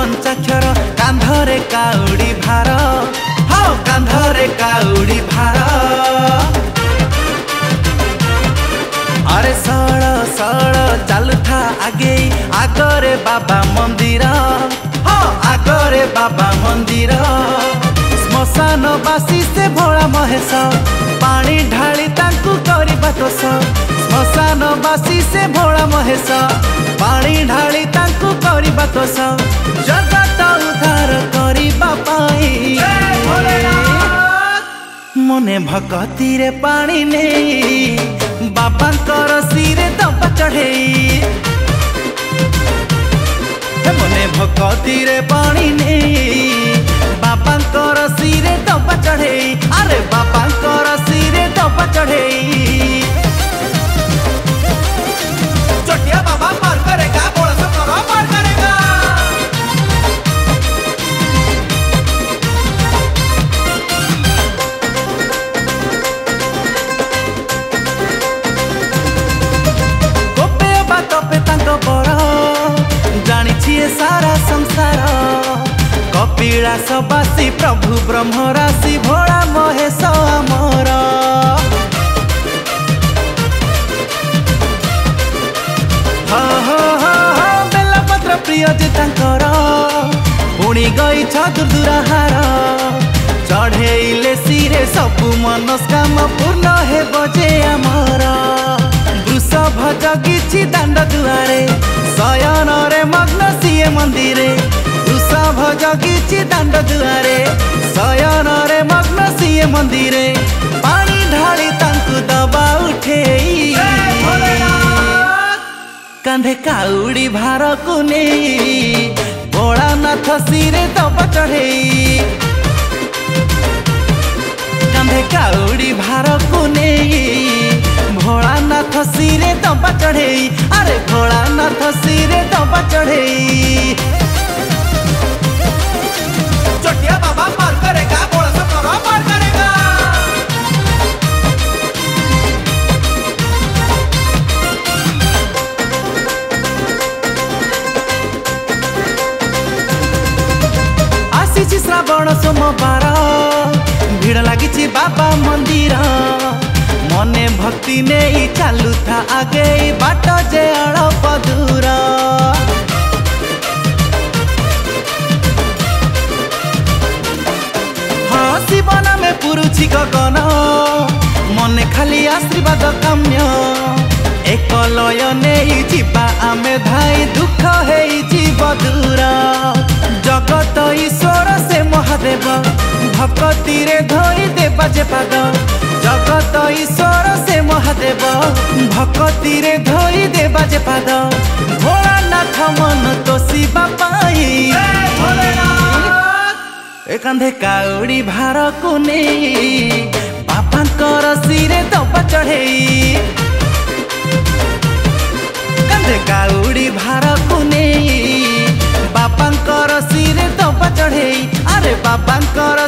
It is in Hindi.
पंचाक्षर कांधरे काउडी भार हाँ कांधरे काउडी भार अरे सड़ सड़ चालुथा आगे आगरे बाबा मंदिर हाँ आगरे बाबा मंदिर श्मशान बासी से भोला महेश पानी ढाली तांकू करिबा तोष श्मशान बासी से भोला महेश पानी ढाली तांकू करिबा तोष जगत उद्धार करिबा पाई मने भक्ति रे पानी नहीं बाबांकर सिरे दबा चढ़े मने भक्ति रे पानी नहीं बाबांकर सिरे दबा चढ़े अरे बाबांकर सिरे दबा चढ़े चटिया बाबा पार करेगा बोला सब पार करेगा सारा संसार कपिलास बासी प्रभु ब्रह्म राशि भोला महेश आमर बेलपत्र प्रिय जे तांकर पुणी गई दूरदूराहार चढ़ेले सिरे सबु मनस्काम पूर्ण हे बजे आमर वृषभ जगिछि दांड दुआरे शयन रे मग्न सिए मंदिरे वृषभ जगिछि दांड दुआरे शयन रे मग्न सिए मंदिरे पानी ढाली तांकु दबा उठे कांधे काउडी भार को नहीं भोलानाथ सिरे दबा चढ़े कांधे काउडी भार को नहीं भोलानाथ सिरे दबा चढ़े अरे भोलानाथ सिरे दबा चढ़े चटिया बाबा पार करेगा बोला सब पार करेगा आसी श्रावण सोमवार भीड़ लगी बाबा मंदिर मने भक्ति नहीं चालू था आगे बाट जे अड़प दूर हाँ शिवन में पुरुछि गगन मने खाली आशीर्वाद काम्य एक लय नहीं जीवा आमे धाई दुख है जीव दूर जगत ईश्वर से महादेव भक्ति रे धोई देवा जे पाद जगत ईश्वर से महादेव भक्ति रे धोई देवा जे पाद भोलानाथ मन तो शिवा पाई कांधे काउडी भार को नहीं बाबांकर सिरे दबा चढ़े कांधे काउडी भार को नहीं बाबांकर सिरे दबा चढ़े अरे बाबांकर